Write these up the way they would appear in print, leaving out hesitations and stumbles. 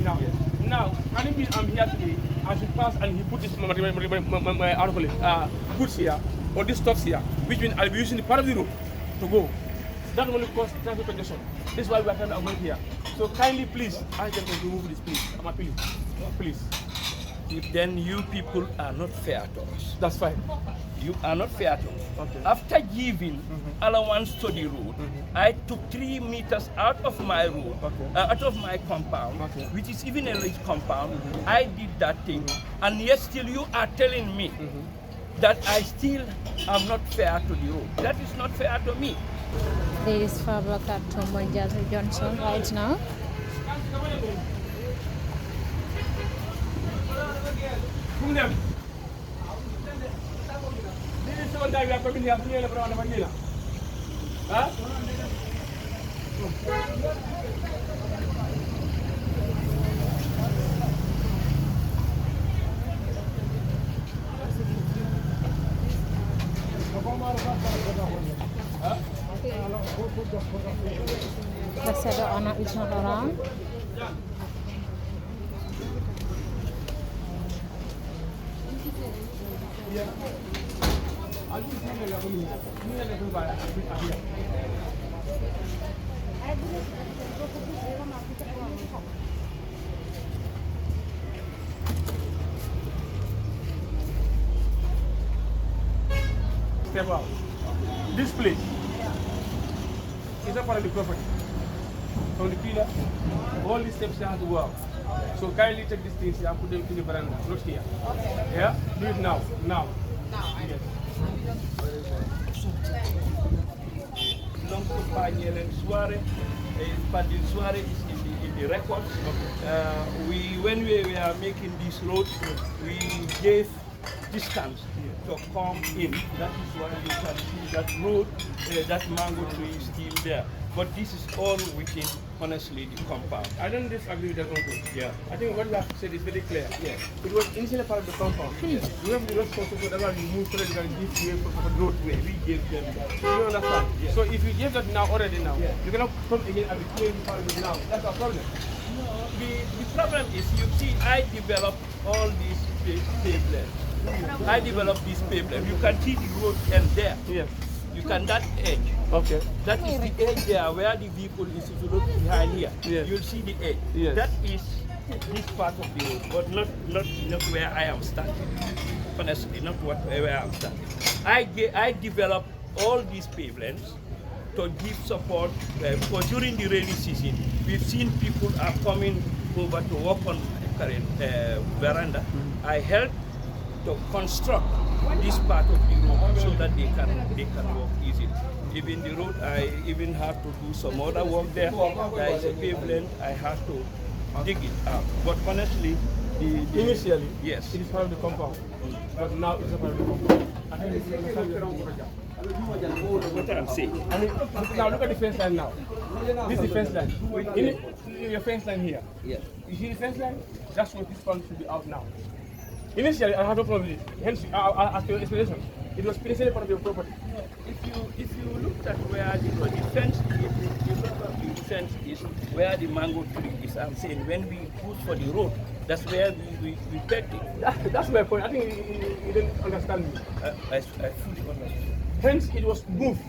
now. Yes. Now, having been here today, I should pass and he put this my article, goods here, or these stuffs here, which means I'll be using the part of the road to go. That will cause traffic congestion. This is why we are trying to avoid here. So kindly, please, ask them to remove this, please. I'm appealing. Please. Then you people are not fair to us. That's fine. You are not fair to us. Okay. After giving allowance to the road, I took 3 meters out of my road, out of my compound, which is even a rich compound. I did that thing, and yet still you are telling me that I still am not fair to the road. That is not fair to me. There is Fabric at Tombong Junction right now. Let's say the owner is not around. Step out. This place is a part of the property. From the pillar, all these steps have to go out. So kindly take these things here and put them in the veranda, not here. Okay. Yeah? Do it now. Now. Yes. Non-compagnon and soirée, but the soirée is in the records. When we were making this road, we gave distance to come in. That is why you can see that road, that mango tree is still there. But this is all within, honestly, the compound. I don't disagree with that, uncle. Yeah. I think what you have said is very clear. Yes. It was initially part of the compound. Yes. We have the responsibility that we move so that we can give way for the roadway. We gave them that. You understand? Yes. So if you gave that now, already now, you cannot come again and be claiming part of it now. That's our problem. No, the problem is, you see, I developed all these pavements. I developed this pavement. You can see the road end there. Yes. You can that edge. Okay. That is the edge there where the vehicle is. If you look behind here, yes, you'll see the edge. Yes. That is this part of the road, but not where I am standing. Honestly, not where I am standing. I developed all these pavements to give support because during the rainy season, we've seen people are coming over to work on my current veranda. I helped to construct this part of the road so that they can walk easily. Even the road, I even have to do some other work there. There is a pavement, I have to dig it out. But honestly, initially, yes, it is part of the compound. But now it's a part of the compound. I think it's what I'm saying. I mean, now look at the fence line now. This is the fence line. In your fence line here. Yes. You see the fence line? That's where this one should be out now. Initially, I had no problem with it. Hence, I'll ask you an explanation. It was initially part of your property. If you looked at where the fence is, where the mango tree is, I'm saying when we push for the road, that's where we pegged it. That's my point. I think you didn't understand me. I fully understand. Hence, it was moved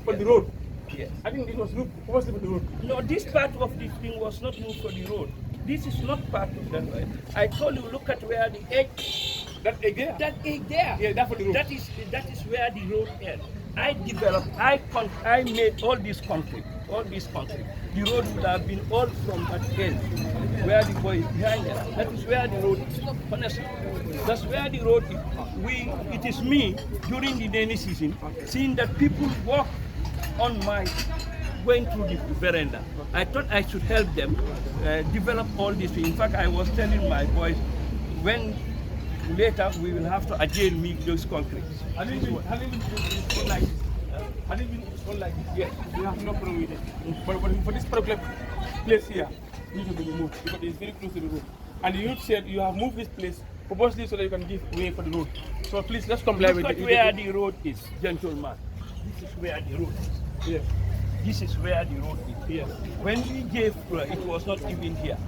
for the road. Yes. I think it was moved purposely for the road. No, this part of this thing was not moved for the road. This is not part of that. I told you, look at where the edge. That egg there? That egg there. Yeah, that's for the road. That is where the road ends. I developed, I made all this concrete. The road would have been all from that end, where the boy is behind there. That is where the road is. Honestly, that's where the road is. It is me, during the rainy season, seeing that people walk on my going through the veranda. I thought I should help them develop all this. In fact, I was telling my boys, when later we will have to again make those concretes. Have you been like this? Have you been like this? Yes. You have no problem with it. But for this particular place here, you need to be removed because it's very close to the road. And the youth said you have moved this place purposely so that you can give way for the road. So please, let's comply with it. Look at where the road is, gentlemen. This is where the road is. Yes. this is where the road is. Yes. When we gave, it was not even here.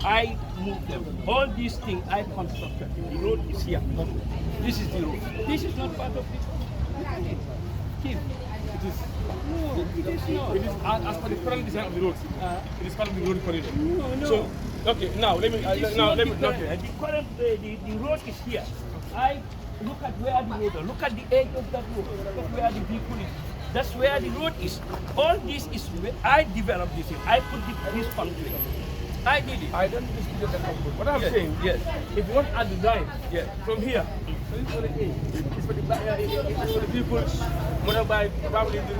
I moved them. All these things I constructed. The road is here. This is the road. This is not part of this. Keep. It is. No, it is not. It is as per the current design of the road. It is part of the road corridor. No. So, okay, now let me. The current, the road is here. I look at where the road is. Look at the edge of that road. Look at where the vehicle is. That's where the road is. All this is where I developed this thing. I put this concrete. I did it. I don't dispute that. What I'm saying, yes. If you want a design, Yes. from here, so it's for the A, it's for the people, motorbike, probably and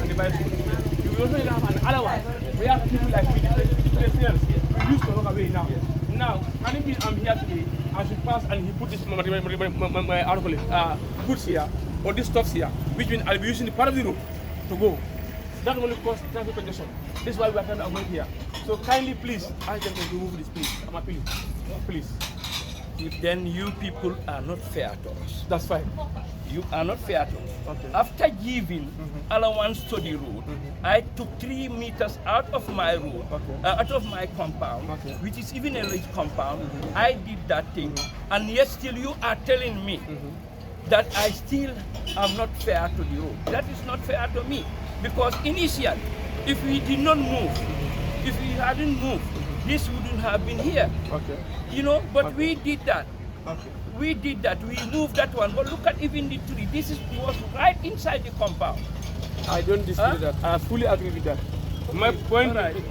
the bicycle. You will also have an other one. We have people like pedestrians. We used to walk away now. Yes. Now, I'm here today, I should pass and he put this article, goods here, or these stuffs here, which means I'll be using the part of the road to go. That will cause traffic congestion. This is why we are trying to avoid here. So kindly please, ask them to remove this, please. I'm appealing. Please. Then you people are not fair to us. That's fine. You are not fair to us. Okay. After giving allowance to the road, I took 3 meters out of my road, out of my compound, which is even a large compound. I did that thing, and yet still you are telling me that I still am not fair to the road. That is not fair to me, because initially, if we did not move, if we hadn't moved, this wouldn't have been here. Okay. You know, but we did that. Okay. We did that. We moved that one. But look at even the tree. This was right inside the compound. I don't dispute that. I fully agree with that. My point is,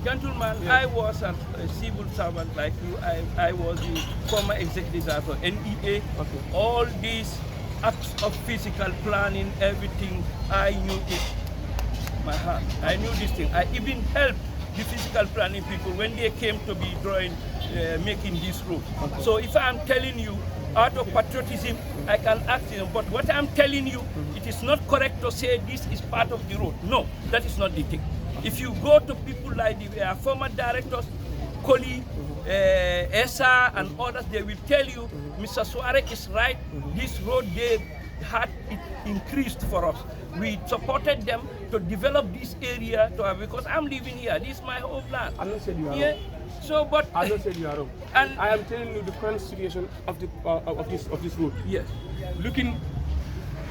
gentlemen, I was a civil servant like you. I was the former executive director of NEA. Okay. All these acts of physical planning, everything, I knew it. My heart. I knew this thing. I even helped the physical planning people when they came to be drawing, making this road. Okay. So if I'm telling you out of patriotism, I can ask you, but what I'm telling you, it is not correct to say this is part of the road. No, that is not the thing. If you go to people like the former directors, Koli, Esa and others, they will tell you, Mr. Suarez is right, this road they had it increased for us. We supported them to develop this area because I'm living here. This is my whole land. I'm not saying you are Yeah. wrong. So, but I'm not saying you are wrong. And I am telling you the current situation of the of this road. yes, Looking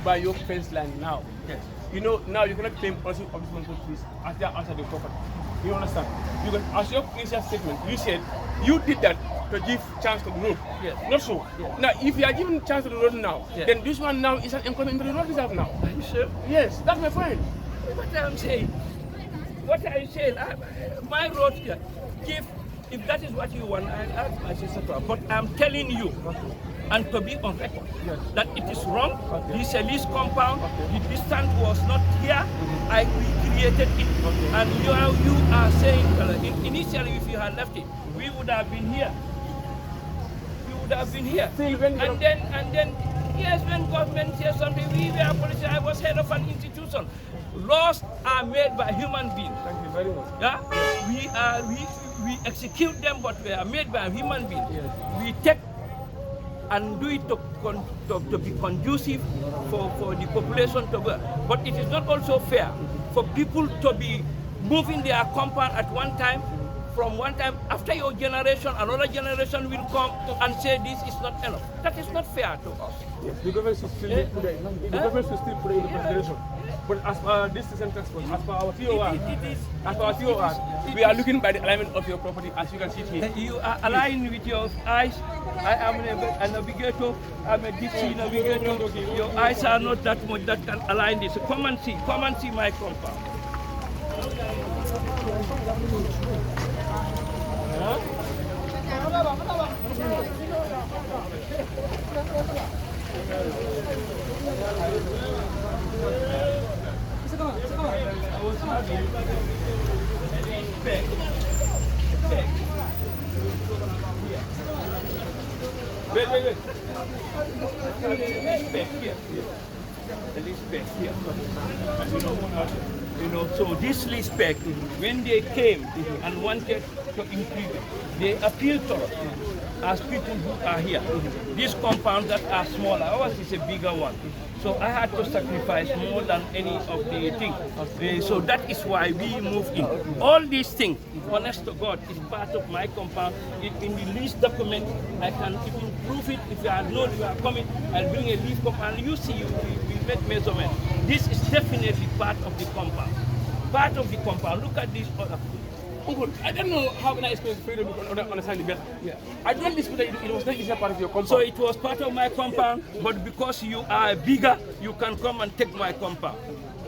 by your fence line now, yes. you know now you cannot claim ownership of this one trees as they are outside the property. You understand? Because as your initial statement, you said you did that to give chance to the road. Yes. Not so. Yes. Now, if you are giving chance to the road now, Yes. then this one now is an encroachment into the road reserve now. Are you sure? Yes, that's my point. What I'm saying, my road here, if that is what you want, I ask my sister to, but I'm telling you, and to be on record, Yes. that it is wrong. Okay. This is a lease compound. The distance was not here. We created it, and you are saying initially if you had left it, we would have been here. We would have been here. Still, when And then, yes, when government says something, we were politicians. I was head of an institution. Laws are made by human beings. Thank you very much. Yeah, we execute them, but they are made by human beings. Yes. We take and do it to be conducive for the population to work. But it is not also fair for people to be moving their compound at one time. From one time, after your generation, another generation will come and say this is not enough. That is not fair to us. Yes, the government should still put it. The government should still put it into consideration. But as per this is transport, as per our TOR, we are looking by the alignment of your property, as you can see here. You are aligned with your eyes. I am a navigator. I'm a deep sea navigator. Your eyes are not that much that can align this. Come and see my compound. Wait. You know, so this lease spec, when they came and wanted to increase it, they appealed to us as people who are here. These compounds that are smaller, ours is a bigger one. So I had to sacrifice more than any of the things. So that is why we move in. All these things, honest to God, is part of my compound. In the lease document, I can even prove it. If you are known you are coming, I'll bring a lease compound. You see, we make measurement. This is definitely part of the compound. Part of the compound. Look at this other food. Uncle, I don't know how can I explain freedom to understand it better. Yeah. I don't dispute that it was not easy part of your compound. So it was part of my compound, but because you are bigger, you can come and take my compound.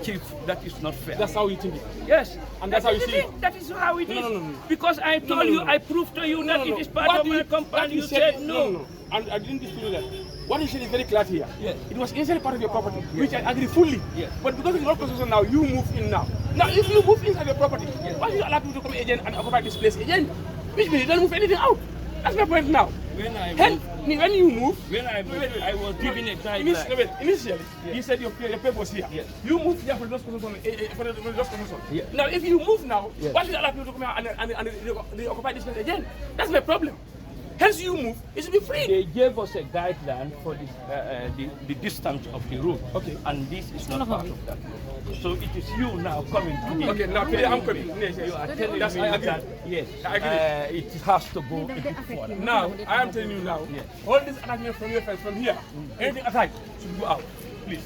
Chief, that is not fair. That's how you think it. Yes. And that's how you see it. That is how it is. No. Because I told you, I proved to you that it is part of my compound. You said no. And I didn't dispute that. What you said is very clear here. Yes. It was initially part of your property, which I agree fully. Yes. But because of your construction now, you move in now. Now, if you move inside your property, why do you allow people to come again and occupy this place again? Which means you don't move anything out. That's my point now. When you move, I was giving a guideline. Initially, you said your paper was here. Yes. You moved here for the lost construction. For the lost construction. Yes. Now, if you move now, yes, why do you allow people to come out and they occupy this place again? That's my problem. Hence, you move, it should be free. They gave us a guideline for the distance of the road. Okay. And this is not part of that road. So it is you now coming to me. Okay, now today I'm coming. You are telling me that, yes, it has to go a bit further. Now, I am telling you now, yes, all this attachment from your friends from here, anything attached should go out, please.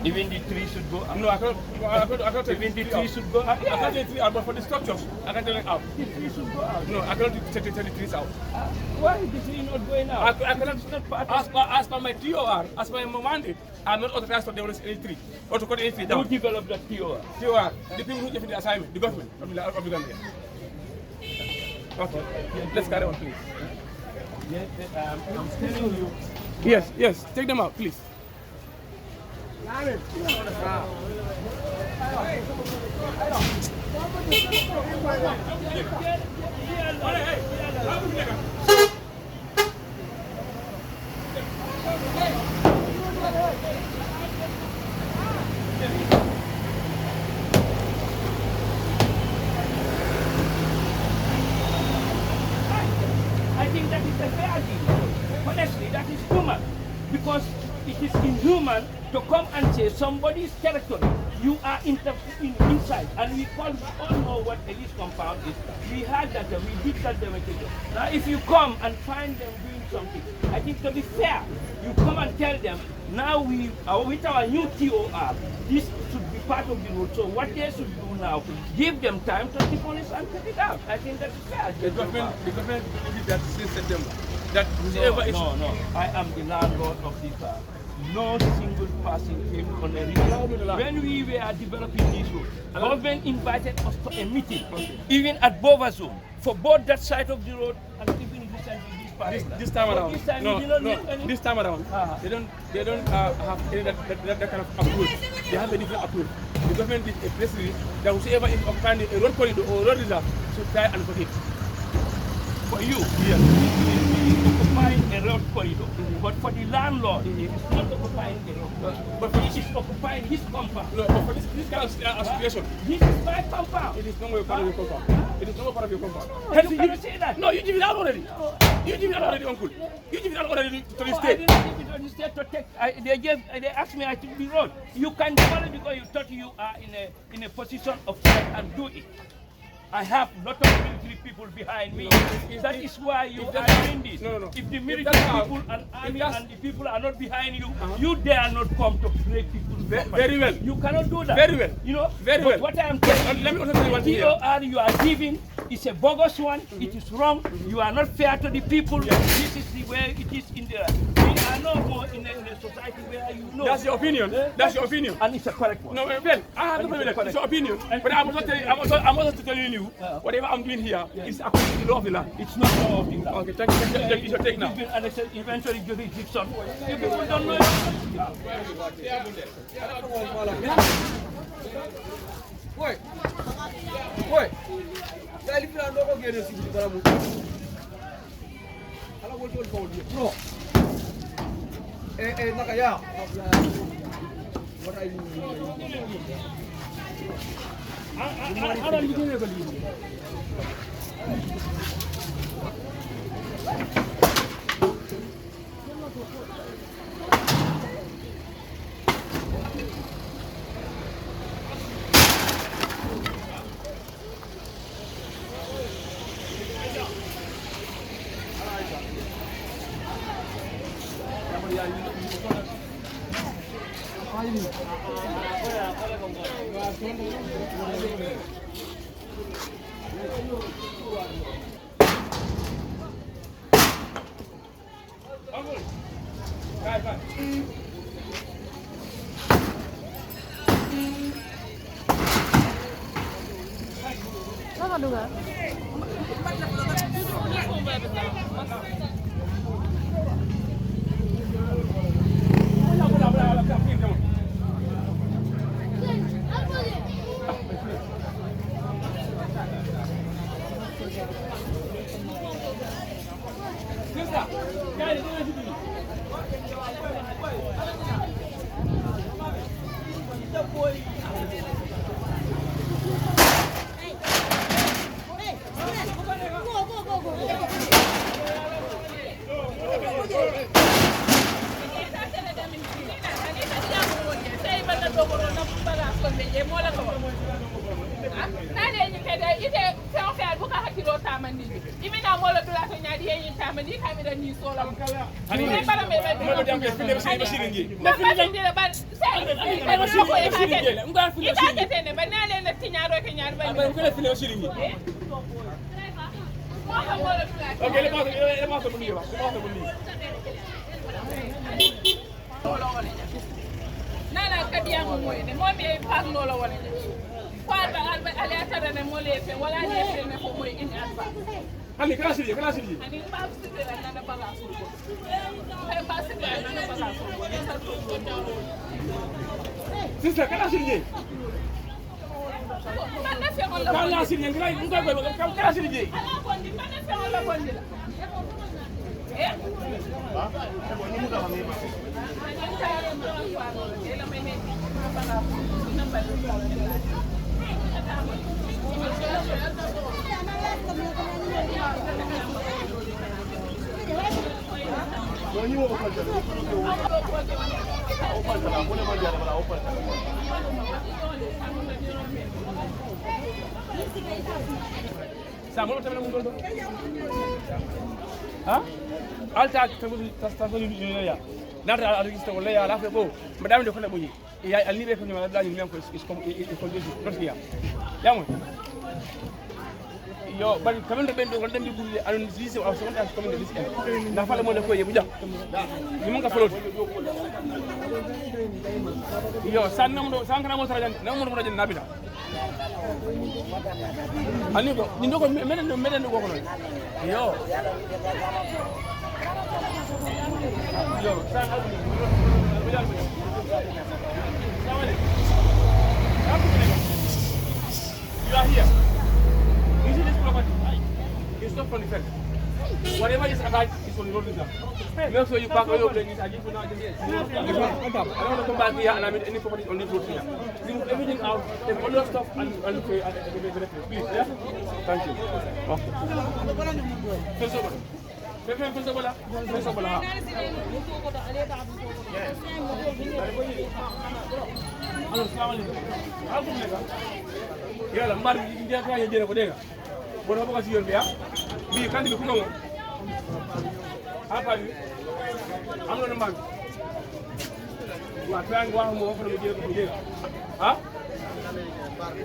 Even the tree should go out. No, I can't tell Even the tree should go out. I can't tell the tree out, but for the structures, I can't tell it out. The tree should go out. No, I cannot tell the trees out. Why is the tree not going out? I cannot, not part of as per my TOR, as per my mandate, I'm not authorized to demolish any tree, or to cut any tree Who down. developed that TOR? TOR, the people who gave me the assignment, the government of the Gambia. Okay, let's carry on, please. Yes, I'm telling you. Yes, take them out, please. I think that is a fair deal. Honestly, that is human. Because it is inhuman to come and say somebody's territory, you are inside. And we all know what a lease compound is. We had that, we did that demarcation. Now if you come and find them doing something, I think to be fair, you come and tell them, now with our new TOR, this should be part of the road. So what they should do now, give them time to the police and cut it out. I think that's fair. The government did that since September. That No. I am the landlord of this car. No single person came on a meeting. When we were developing this road, government invited us to a meeting, even at Bova Zone, for both that side of the road and even this part. This time around, This time this time around, they don't have any that kind of approach. They have a different approach. The government did a press release that whoever is occupying a road corridor or road reserve should try and protect. For you, yes, occupying a road corridor. But for the landlord, it is not occupying a road. But he is occupying his compound. No, but for this kind of situation, this is my compound. it is not part of your compound. It is not part of your compound. You cannot say that. No, you give it out already. You give it out already, uncle. You give it out already to the I state. didn't give it on the state to take. They asked me I took the road. You can demolish because you thought you are in a position of right and do it. I have a lot of military people behind me. That is why you are doing this. No. If the military people and army and the people are not behind you, you dare not come to break people's property. Very well. You cannot do that. Very well. You know? Very but well. what I am telling Let me you, also tell you one thing here. TOR you are giving is a bogus one. It is wrong. You are not fair to the people. This is the way it is in the... We are no more in a society where you know. That's your opinion. That's your opinion. And it's a correct one. No, well, I have to believe that. It's your opinion. But I'm also telling you, whatever I'm doing here is according to the law of the land. It's not law of the land. Okay, thank you. You should take now. It's been annexed eventually jurisdiction. If people don't know it. Wait. Dali plan do ko gene ci bara mu. Ala wol ko wol bro. Naka ya. What are you doing? I don't need to Apa duga? Sister, can I see you? Can I see you? Can I see you? Sama lo también mundo. ¿Ah? Alta está solo ya. Nada al register wala ya la fe ko. Madame de ko la buyi. Ya al nibe ko nyama la ñu ñam ko is comme il ya. Yamu. Yo bari kamen do ben do ko dem di bulli alon lisi wa so on as comme de lisi. Na fa la mo le ko yebu ja. Ni mo nga folot. Yo san nam do san kana mo tarajan nam mo tarajan nabita. Ani ko ni do ko meden do ko non. Yo. Yo, san al. You are here. You see this property? It's not from the fence. Whatever is attached is from the road now. Make sure you park all your planes and you do not just I don't want to come back here and I mean any property on this road here. Remove everything out, take all your stuff and pay at the benefit. Please, yeah? Thank you. Okay. First of all. First of all. Yes. Hello, assalamualaikum. Alhamdulillah. Ya la mbar dia ka yene ko dega. Bono ko ci yoon bi ya. Bi kandi bi ku ngo. Apa bi? Am na mbar. Wa tan wa mo ko mo ko dega. Ha?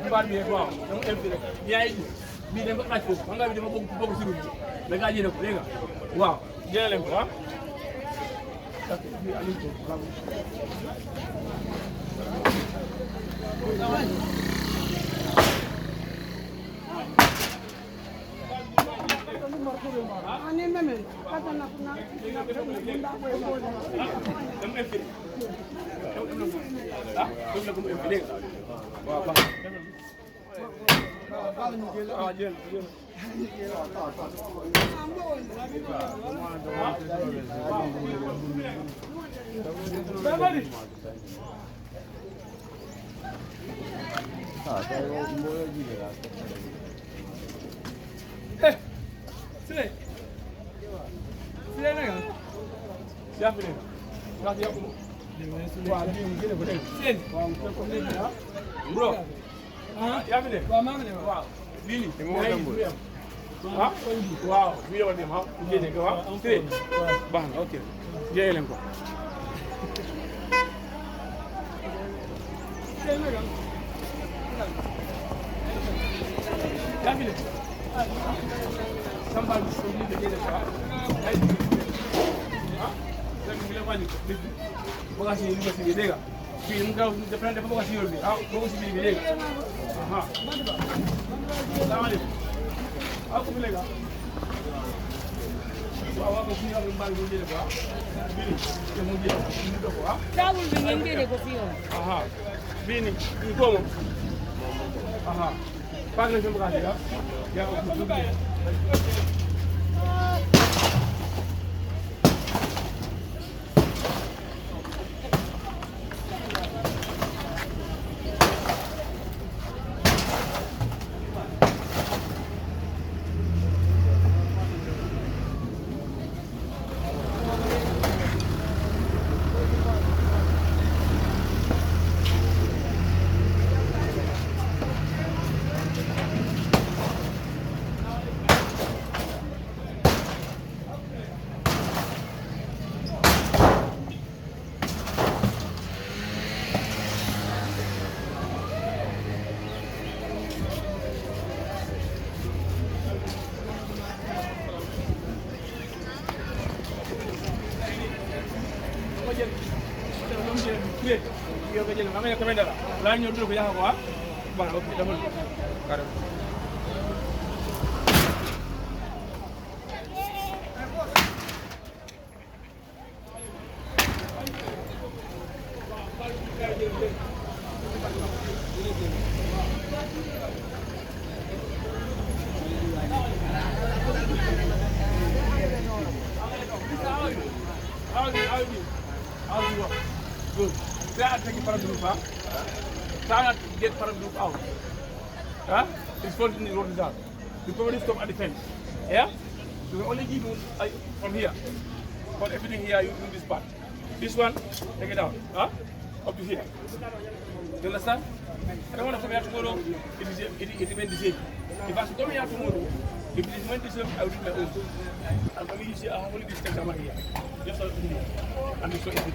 Mbar bi ko. Dama elbi rek. Yaay bi dem ko xaj fofu. Nga bi dama bokk ci ru. Da nga yene ko dega. Waaw. Jël leen ko ha. Ani meme kata na kuna Siapa ni? Kasih aku. Wah, dia gini boleh. Sen. Bro. Siapa ni? Wow. Bini. Ha? Wow. Bini apa dia? Ha? Gini ke? Ha? Sen. Bang, okey. Dia yang kau. Somebody so you get it. Bagasi ini masih gede kan? Film kau depan depan bagasi ini, bagasi ini gede. Aha. Assalamualaikum. Aku bilang kan? Bawa aku punya lembar gede apa? Bini, yang mungkin ini tu apa? Double bingin gede kopion. Aha. Bini, ini kau. Aha. Pakai macam bagasi kan? Ya, aku tu. Namanya kamera lah. Lain dulu ke yang apa? Bang, okey, dah boleh. Sekarang. Good. Saya take it para group, huh? Saya get para group out. Huh? It's for the road is out. You probably stop at the fence. Yeah? So we only give you from here. For everything here, you do this part. This one, take it out. Huh? Up to here. You understand? I don't want to come here tomorrow. It remains the same. If I should come here tomorrow, if it is meant the same, I will do my own. And for me, you see, I have only this text here. Just out here. And it's so easy.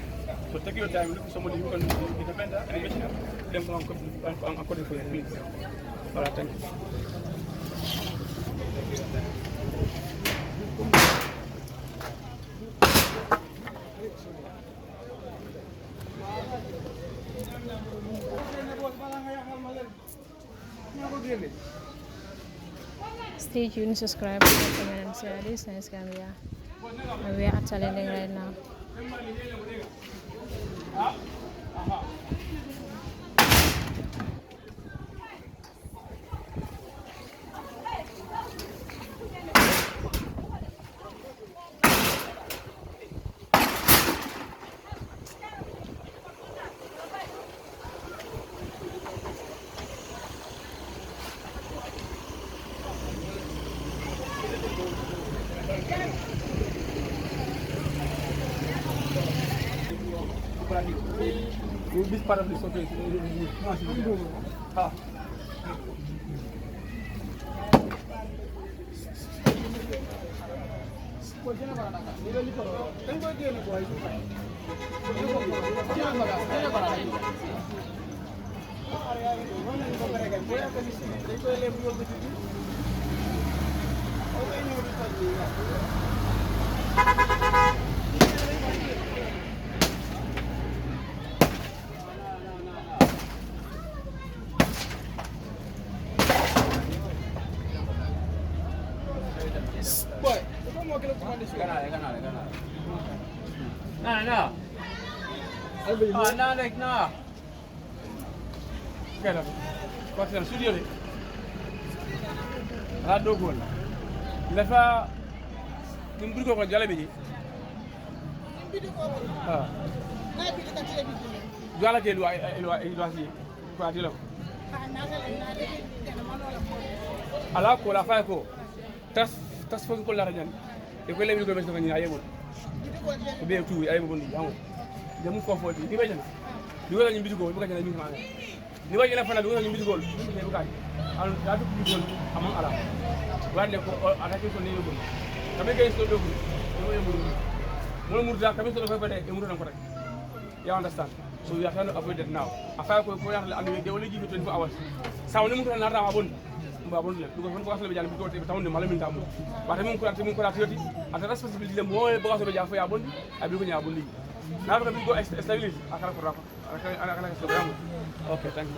So take your time, look for somebody who can do the independent and make them come according to your needs. All right, thank you. Stay tuned, subscribe, comment, and share this nice Gambia. And we are challenging right now. This part of the socket is ha. Nah. Nah. Kaya na studio ni. Rado gol. Lefa nimbuli ko jale bi. Ah. Jala ke lu si ko adilo. Ala ko la fa ko. Tas fo ko la rajan. E ko lewi ko be so ni ayemo. Ko be tu ayemo bondi amo. Jamu ko foti di be jana. Di wala ni bidigo bu ka jana mi ma. Ni waji la fana di wala ni bidigo bu ka. Al da du bidigo amon ala. Wande ko atake ko ne yogo. Kabe ke so dogu. Mo murda kabe so ko bade e murda ko rek. You understand? So we are trying to avoid that now. After they only give you 24 hours. Sound them can not abon. Because when we are going to town, the Malamin Tamu. But I'm going to at the responsibility, the more because of the Jaffa Abon, I believe in Abuli. Now we go establish. Okay, thank you.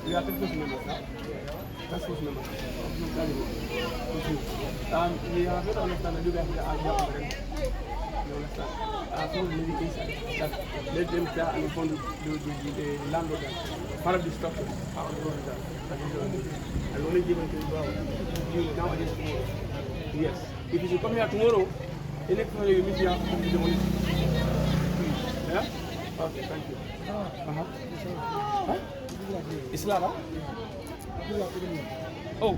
We are taking members now. That's who's members. We have to understand that you guys are here. You understand? So maybe inside that let them there and fund the landlord and part of the structure how the road is that and only given to you now against tomorrow. Yes. If you come here tomorrow, the next time you meet here from the demolition. Yeah? Okay, thank you. Huh? Islam? Oh,